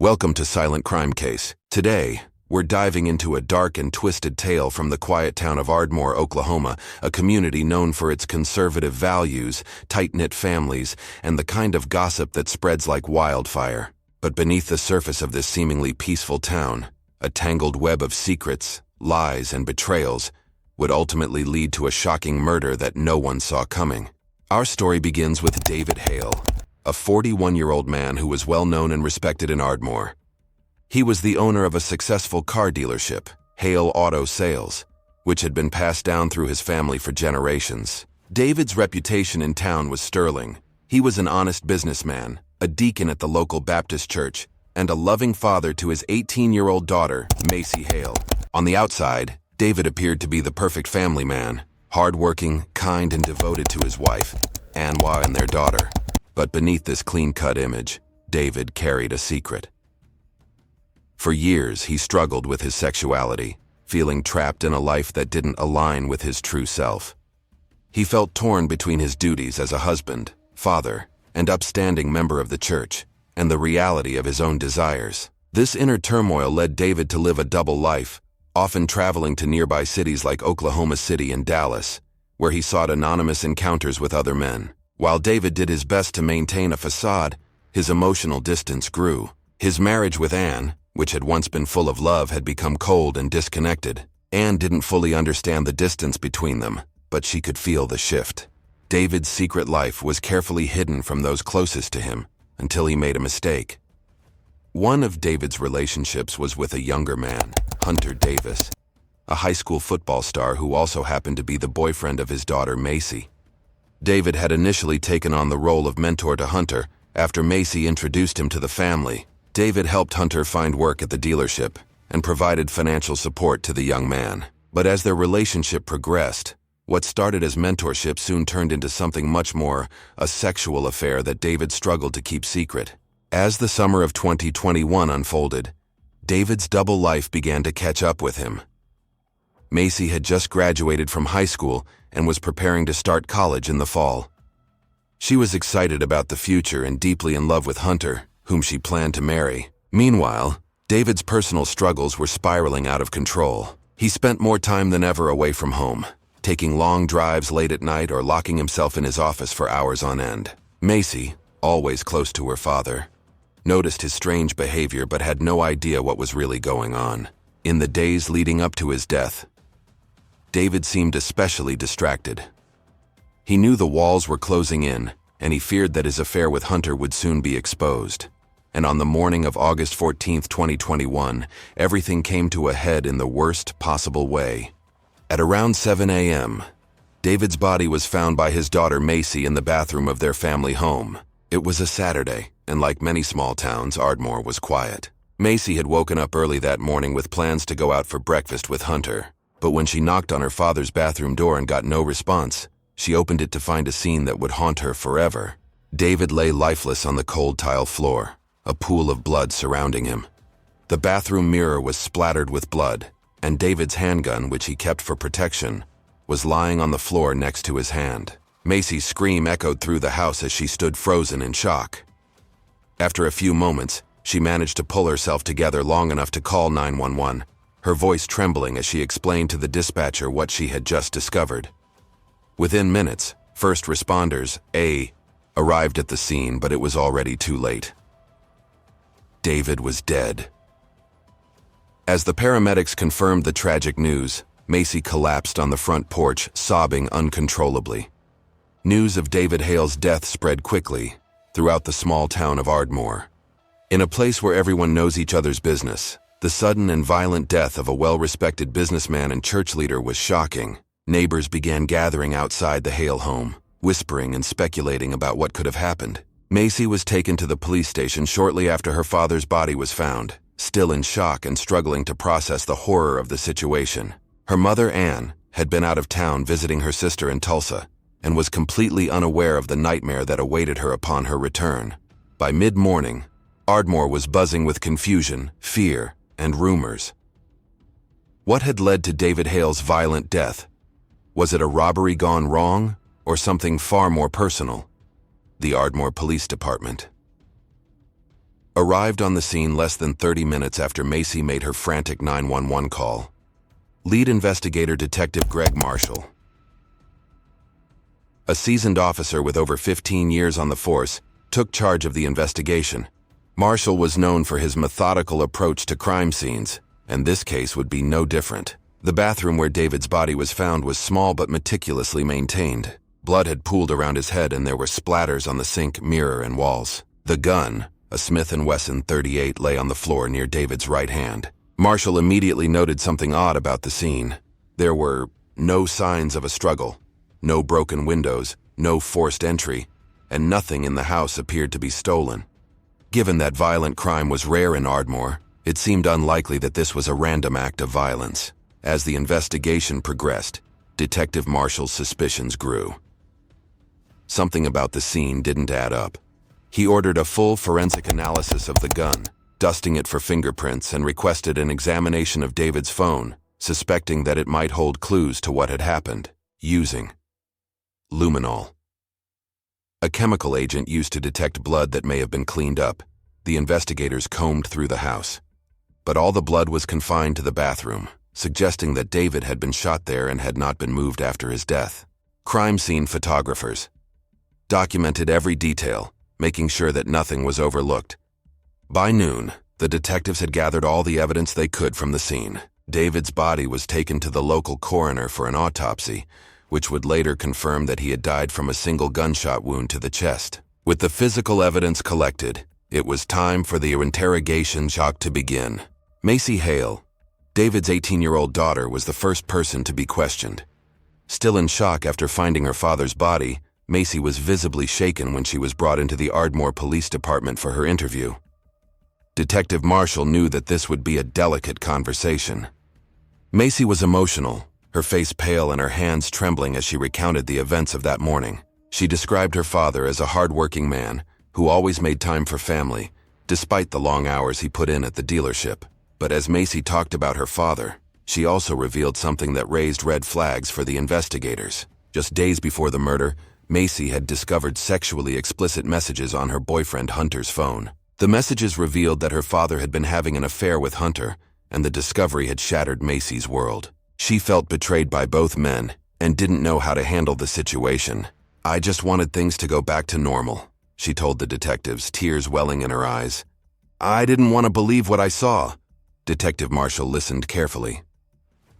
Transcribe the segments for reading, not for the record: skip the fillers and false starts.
Welcome to Silent Crime Case. Today, we're diving into a dark and twisted tale from the quiet town of Ardmore, Oklahoma, a community known for its conservative values, tight-knit families, and the kind of gossip that spreads like wildfire. But beneath the surface of this seemingly peaceful town, a tangled web of secrets, lies, and betrayals would ultimately lead to a shocking murder that no one saw coming. Our story begins with David Hale, a 41-year-old man who was well known and respected in Ardmore. He was the owner of a successful car dealership, Hale Auto Sales, which had been passed down through his family for generations. David's reputation in town was sterling. He was an honest businessman, a deacon at the local Baptist church, and a loving father to his 18-year-old daughter, Macy Hale. On the outside, David appeared to be the perfect family man, hardworking, kind, and devoted to his wife, Ann and their daughter. But beneath this clean-cut image, David carried a secret. For years, he struggled with his sexuality, feeling trapped in a life that didn't align with his true self. He felt torn between his duties as a husband, father, and upstanding member of the church, and the reality of his own desires. This inner turmoil led David to live a double life, often traveling to nearby cities like Oklahoma City and Dallas, where he sought anonymous encounters with other men. While David did his best to maintain a facade, his emotional distance grew. His marriage with Ann, which had once been full of love, had become cold and disconnected. Ann didn't fully understand the distance between them, but she could feel the shift. David's secret life was carefully hidden from those closest to him until he made a mistake. One of David's relationships was with a younger man, Hunter Davis, a high school football star who also happened to be the boyfriend of his daughter Macy. David had initially taken on the role of mentor to Hunter after Macy introduced him to the family. David helped Hunter find work at the dealership and provided financial support to the young man. But as their relationship progressed, what started as mentorship soon turned into something much more, a sexual affair that David struggled to keep secret. As the summer of 2021 unfolded, David's double life began to catch up with him. Macy had just graduated from high school and was preparing to start college in the fall. She was excited about the future and deeply in love with Hunter, whom she planned to marry. Meanwhile, David's personal struggles were spiraling out of control. He spent more time than ever away from home, taking long drives late at night or locking himself in his office for hours on end. Macy, always close to her father, noticed his strange behavior but had no idea what was really going on. In the days leading up to his death, David seemed especially distracted. He knew the walls were closing in, and he feared that his affair with Hunter would soon be exposed. And on the morning of August 14, 2021, everything came to a head in the worst possible way. At around 7 a.m., David's body was found by his daughter Macy in the bathroom of their family home. It was a Saturday, and like many small towns, Ardmore was quiet. Macy had woken up early that morning with plans to go out for breakfast with Hunter. But when she knocked on her father's bathroom door and got no response, she opened it to find a scene that would haunt her forever. David lay lifeless on the cold tile floor, a pool of blood surrounding him. The bathroom mirror was splattered with blood, and David's handgun, which he kept for protection, was lying on the floor next to his hand. Macy's scream echoed through the house as she stood frozen in shock. After a few moments, she managed to pull herself together long enough to call 911. Her voice trembling as she explained to the dispatcher what she had just discovered. Within minutes, first responders, arrived at the scene, but it was already too late. David was dead. As the paramedics confirmed the tragic news, Macy collapsed on the front porch, sobbing uncontrollably. News of David Hale's death spread quickly throughout the small town of Ardmore. In a place where everyone knows each other's business, the sudden and violent death of a well-respected businessman and church leader was shocking. Neighbors began gathering outside the Hale home, whispering and speculating about what could have happened. Macy was taken to the police station shortly after her father's body was found, still in shock and struggling to process the horror of the situation. Her mother, Ann, had been out of town visiting her sister in Tulsa and was completely unaware of the nightmare that awaited her upon her return. By mid-morning, Ardmore was buzzing with confusion, fear, and rumors. What had led to David Hale's violent death? Was it a robbery gone wrong, or something far more personal? The Ardmore Police Department. arrived on the scene less than 30 minutes after Macy made her frantic 911 call. Lead investigator Detective Greg Marshall, a seasoned officer with over 15 years on the force, took charge of the investigation. Marshall was known for his methodical approach to crime scenes, and this case would be no different. The bathroom where David's body was found was small but meticulously maintained. Blood had pooled around his head and there were splatters on the sink, mirror, and walls. The gun, a Smith & Wesson .38, lay on the floor near David's right hand. Marshall immediately noted something odd about the scene. There were no signs of a struggle, no broken windows, no forced entry, and nothing in the house appeared to be stolen. Given that violent crime was rare in Ardmore, it seemed unlikely that this was a random act of violence. As the investigation progressed, Detective Marshall's suspicions grew. Something about the scene didn't add up. He ordered a full forensic analysis of the gun, dusting it for fingerprints, and requested an examination of David's phone, suspecting that it might hold clues to what had happened, using luminol, a chemical agent used to detect blood that may have been cleaned up. The investigators combed through the house, but all the blood was confined to the bathroom, suggesting that David had been shot there and had not been moved after his death. Crime scene photographers documented every detail, making sure that nothing was overlooked. By noon, the detectives had gathered all the evidence they could from the scene. David's body was taken to the local coroner for an autopsy, which would later confirm that he had died from a single gunshot wound to the chest. With the physical evidence collected, it was time for the interrogation shock to begin. Macy Hale, David's 18-year-old daughter, was the first person to be questioned. Still in shock after finding her father's body, Macy was visibly shaken when she was brought into the Ardmore Police Department for her interview. Detective Marshall knew that this would be a delicate conversation. Macy was emotional, her face pale and her hands trembling as she recounted the events of that morning. She described her father as a hard-working man who always made time for family, despite the long hours he put in at the dealership. But as Macy talked about her father, she also revealed something that raised red flags for the investigators. Just days before the murder, Macy had discovered sexually explicit messages on her boyfriend Hunter's phone. The messages revealed that her father had been having an affair with Hunter, and the discovery had shattered Macy's world. She felt betrayed by both men and didn't know how to handle the situation. "I just wanted things to go back to normal," she told the detectives, tears welling in her eyes. "I didn't want to believe what I saw." Detective Marshall listened carefully.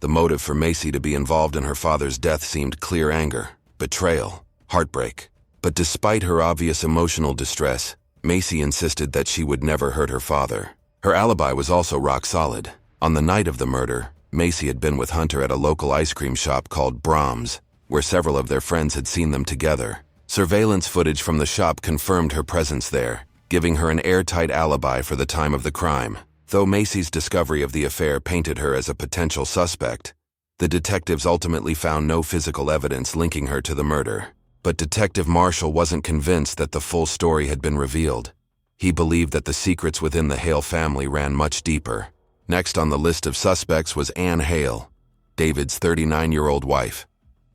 The motive for Macy to be involved in her father's death seemed clear: anger, betrayal, heartbreak. But despite her obvious emotional distress, Macy insisted that she would never hurt her father. Her alibi was also rock solid. On the night of the murder, Macy had been with Hunter at a local ice cream shop called Brahms, where several of their friends had seen them together. Surveillance footage from the shop confirmed her presence there, giving her an airtight alibi for the time of the crime. Though Macy's discovery of the affair painted her as a potential suspect, the detectives ultimately found no physical evidence linking her to the murder. But Detective Marshall wasn't convinced that the full story had been revealed. He believed that the secrets within the Hale family ran much deeper. Next on the list of suspects was Ann Hale, David's 39-year-old wife.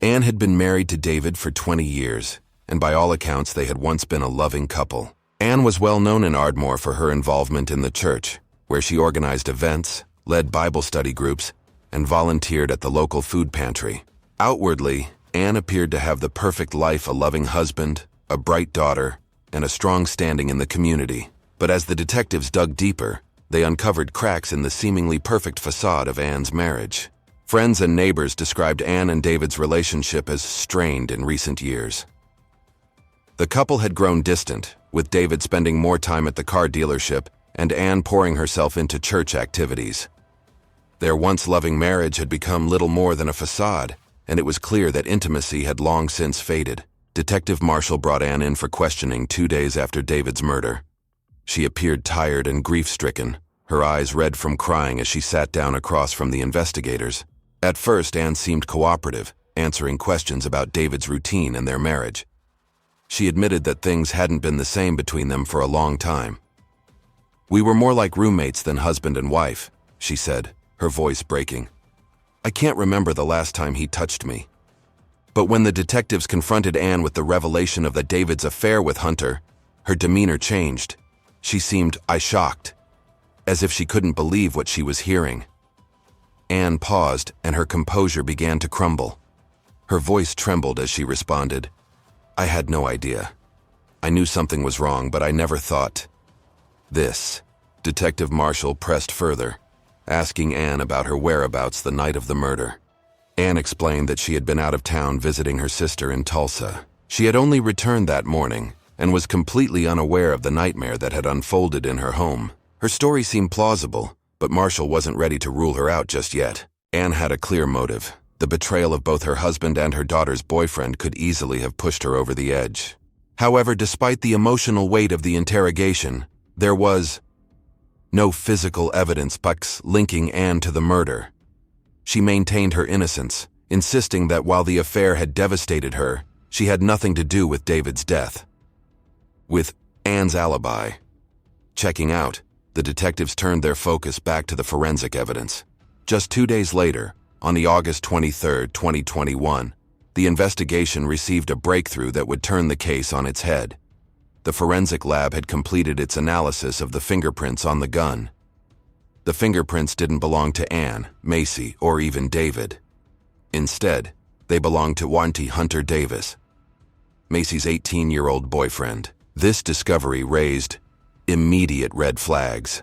Ann had been married to David for 20 years, and by all accounts they had once been a loving couple. Ann was well known in Ardmore for her involvement in the church, where she organized events, led Bible study groups, and volunteered at the local food pantry. Outwardly, Ann appeared to have the perfect life: a loving husband, a bright daughter, and a strong standing in the community. But as the detectives dug deeper, they uncovered cracks in the seemingly perfect facade of Ann's marriage. Friends and neighbors described Ann and David's relationship as strained in recent years. The couple had grown distant, with David spending more time at the car dealership and Ann pouring herself into church activities. Their once loving marriage had become little more than a facade, and it was clear that intimacy had long since faded. Detective Marshall brought Ann in for questioning 2 days after David's murder. She appeared tired and grief-stricken, her eyes red from crying as she sat down across from the investigators. At first, Ann seemed cooperative, answering questions about David's routine and their marriage. She admitted that things hadn't been the same between them for a long time. "We were more like roommates than husband and wife," she said, her voice breaking. "I can't remember the last time he touched me." But when the detectives confronted Ann with the revelation of David's affair with Hunter, her demeanor changed. She seemed shocked, as if she couldn't believe what she was hearing. Anne paused, and her composure began to crumble. Her voice trembled as she responded, "I had no idea. I knew something was wrong, but I never thought this." Detective Marshall pressed further, asking Anne about her whereabouts the night of the murder. Anne explained that she had been out of town visiting her sister in Tulsa. She had only returned that morning and was completely unaware of the nightmare that had unfolded in her home. Her story seemed plausible, but Marshall wasn't ready to rule her out just yet. Anne had a clear motive. The betrayal of both her husband and her daughter's boyfriend could easily have pushed her over the edge. However, despite the emotional weight of the interrogation, there was no physical evidence linking Anne to the murder. She maintained her innocence, insisting that while the affair had devastated her, she had nothing to do with David's death. With Anne's alibi checking out, the detectives turned their focus back to the forensic evidence. Just 2 days later, on the August 23, 2021, the investigation received a breakthrough that would turn the case on its head. The forensic lab had completed its analysis of the fingerprints on the gun. The fingerprints didn't belong to Anne, Macy, or even David. Instead, they belonged to Hunter Davis, Macy's 18-year-old boyfriend. This discovery raised immediate red flags.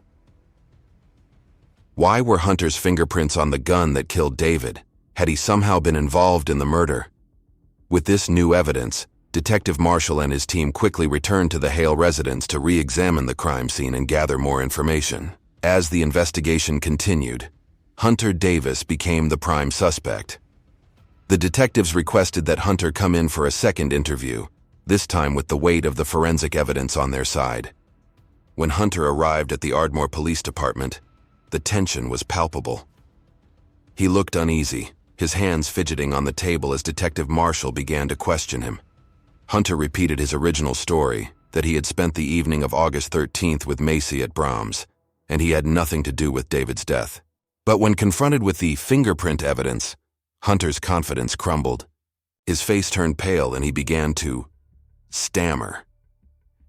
Why were Hunter's fingerprints on the gun that killed David? Had he somehow been involved in the murder? With this new evidence, Detective Marshall and his team quickly returned to the Hale residence to re-examine the crime scene and gather more information. As the investigation continued, Hunter Davis became the prime suspect. The detectives requested that Hunter come in for a second interview, this time with the weight of the forensic evidence on their side. When Hunter arrived at the Ardmore Police Department, the tension was palpable. He looked uneasy, his hands fidgeting on the table as Detective Marshall began to question him. Hunter repeated his original story, that he had spent the evening of August 13th with Macy at Brahms, and he had nothing to do with David's death. But when confronted with the fingerprint evidence, Hunter's confidence crumbled. His face turned pale and he began to stammer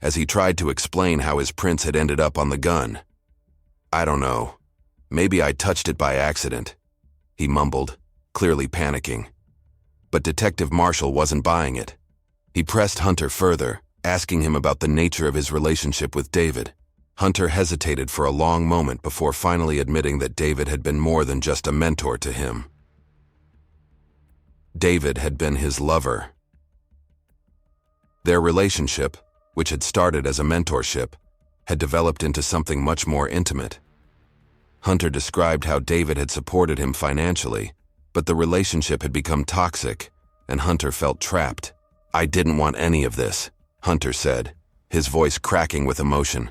as he tried to explain how his prints had ended up on the gun. "I don't know. Maybe I touched it by accident," he mumbled, clearly panicking. But Detective Marshall wasn't buying it. He pressed Hunter further, asking him about the nature of his relationship with David. Hunter hesitated for a long moment before finally admitting that David had been more than just a mentor to him. David had been his lover. Their relationship, which had started as a mentorship, had developed into something much more intimate. Hunter described how David had supported him financially, but the relationship had become toxic, and Hunter felt trapped. "I didn't want any of this," Hunter said, his voice cracking with emotion.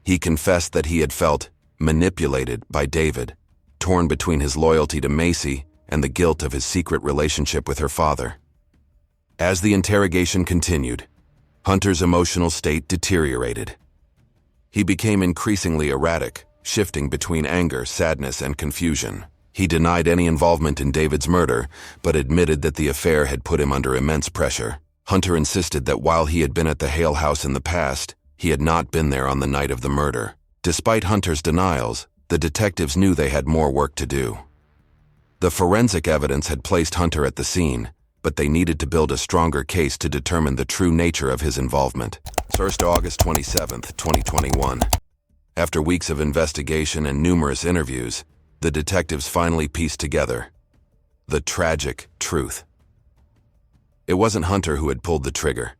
He confessed that he had felt manipulated by David, torn between his loyalty to Macy and the guilt of his secret relationship with her father. As the interrogation continued, Hunter's emotional state deteriorated. He became increasingly erratic, shifting between anger, sadness, and confusion. He denied any involvement in David's murder, but admitted that the affair had put him under immense pressure. Hunter insisted that while he had been at the Hale house in the past, he had not been there on the night of the murder. Despite Hunter's denials, the detectives knew they had more work to do. The forensic evidence had placed Hunter at the scene, but they needed to build a stronger case to determine the true nature of his involvement. 1st August 27th, 2021. After weeks of investigation and numerous interviews, the detectives finally pieced together the tragic truth. It wasn't Hunter who had pulled the trigger.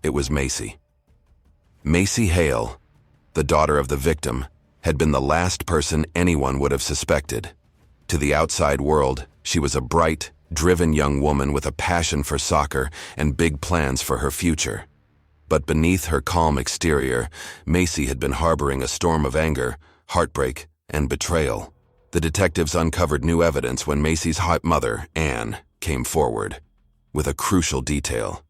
It was Macy. Macy Hale, the daughter of the victim, had been the last person anyone would have suspected. To the outside world, she was a bright, driven young woman with a passion for soccer and big plans for her future. But beneath her calm exterior, Macy had been harboring a storm of anger, heartbreak, and betrayal. The detectives uncovered new evidence when Macy's hot mother, Anne, came forward with a crucial detail.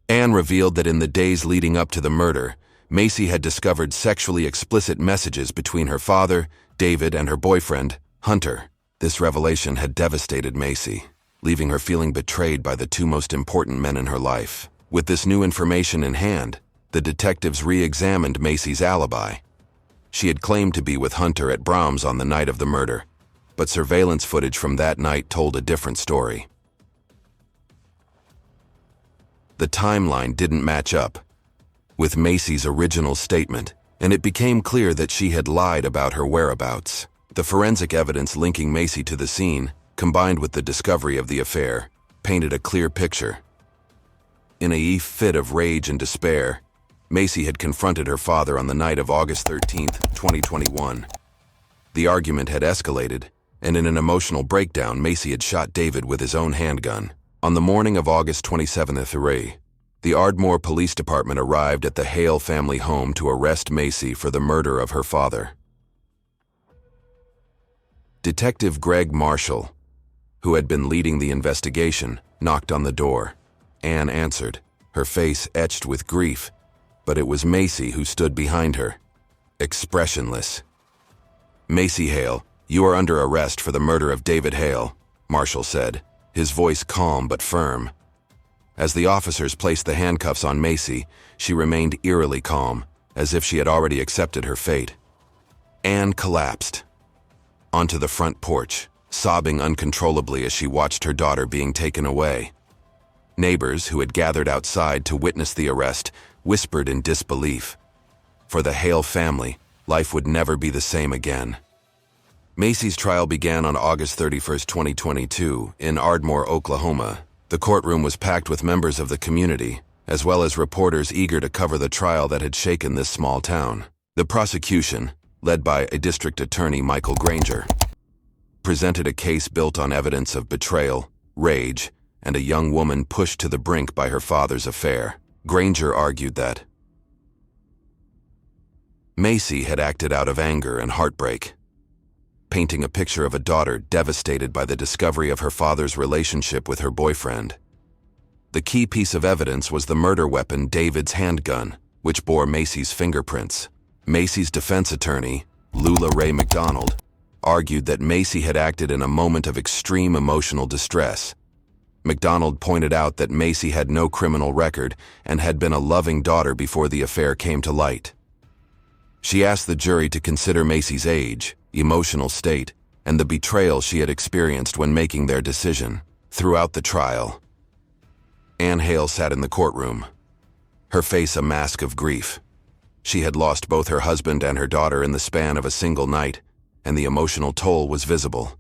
Anne revealed that in the days leading up to the murder, Macy had discovered sexually explicit messages between her father, David, and her boyfriend, Hunter. This revelation had devastated Macy, leaving her feeling betrayed by the two most important men in her life. With this new information in hand, The detectives re-examined Macy's alibi. She had claimed to be with Hunter at Brahms on the night of the murder, but surveillance footage from that night told a different story. The timeline didn't match up with Macy's original statement, and it became clear that she had lied about her whereabouts. The forensic evidence linking Macy to the scene, combined with the discovery of the affair, painted a clear picture. In a fit of rage and despair, Macy had confronted her father on the night of August 13, 2021. The argument had escalated, and in an emotional breakdown, Macy had shot David with his own handgun. On the morning of August 27, the Ardmore Police Department arrived at the Hale family home to arrest Macy for the murder of her father. Detective Greg Marshall, who had been leading the investigation, knocked on the door. Anne answered, her face etched with grief, but it was Macy who stood behind her, expressionless. "Macy Hale, you are under arrest for the murder of David Hale," Marshall said, his voice calm but firm. As the officers placed the handcuffs on Macy, she remained eerily calm, as if she had already accepted her fate. Anne collapsed onto the front porch, sobbing uncontrollably as she watched her daughter being taken away. Neighbors who had gathered outside to witness the arrest whispered in disbelief. For the Hale family, life would never be the same again. Macy's trial began on August 31, 2022, in Ardmore, Oklahoma. The courtroom was packed with members of the community, as well as reporters eager to cover the trial that had shaken this small town. The prosecution, led by a district attorney, Michael Granger, presented a case built on evidence of betrayal, rage, and a young woman pushed to the brink by her father's affair. Granger argued that Macy had acted out of anger and heartbreak, painting a picture of a daughter devastated by the discovery of her father's relationship with her boyfriend. The key piece of evidence was the murder weapon, David's handgun, which bore Macy's fingerprints. Macy's defense attorney, Lula Ray McDonald, argued that Macy had acted in a moment of extreme emotional distress. McDonald pointed out that Macy had no criminal record and had been a loving daughter before the affair came to light. She asked the jury to consider Macy's age, emotional state, and the betrayal she had experienced when making their decision. Throughout the trial, Anne Hale sat in the courtroom, her face a mask of grief. She had lost both her husband and her daughter in the span of a single night, and the emotional toll was visible.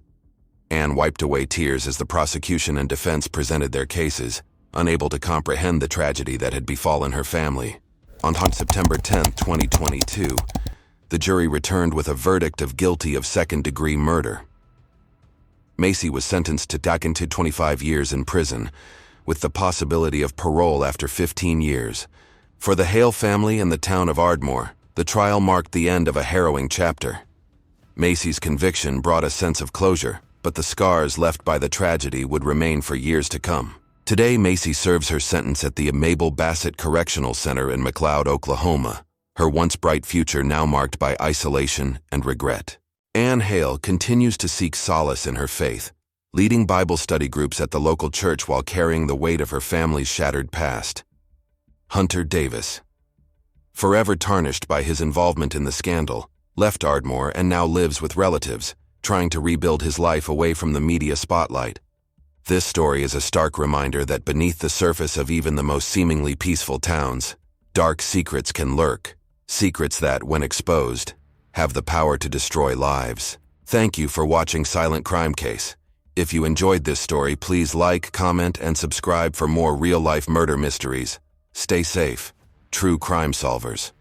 Anne wiped away tears as the prosecution and defense presented their cases, unable to comprehend the tragedy that had befallen her family. On September 10, 2022, the jury returned with a verdict of guilty of second-degree murder. Macy was sentenced to 25 years in prison, with the possibility of parole after 15 years. For the Hale family and the town of Ardmore, the trial marked the end of a harrowing chapter. Macy's conviction brought a sense of closure, but the scars left by the tragedy would remain for years to come. Today, Macy serves her sentence at the Mabel Bassett Correctional Center in McLeod, Oklahoma, her once bright future now marked by isolation and regret. Anne Hale continues to seek solace in her faith, leading Bible study groups at the local church while carrying the weight of her family's shattered past. Hunter Davis, forever tarnished by his involvement in the scandal, left Ardmore and now lives with relatives, trying to rebuild his life away from the media spotlight. This story is a stark reminder that beneath the surface of even the most seemingly peaceful towns, dark secrets can lurk, secrets that, when exposed, have the power to destroy lives. Thank you for watching Silent Crime Case. If you enjoyed this story, please like, comment, and subscribe for more real-life murder mysteries. Stay safe, true crime solvers.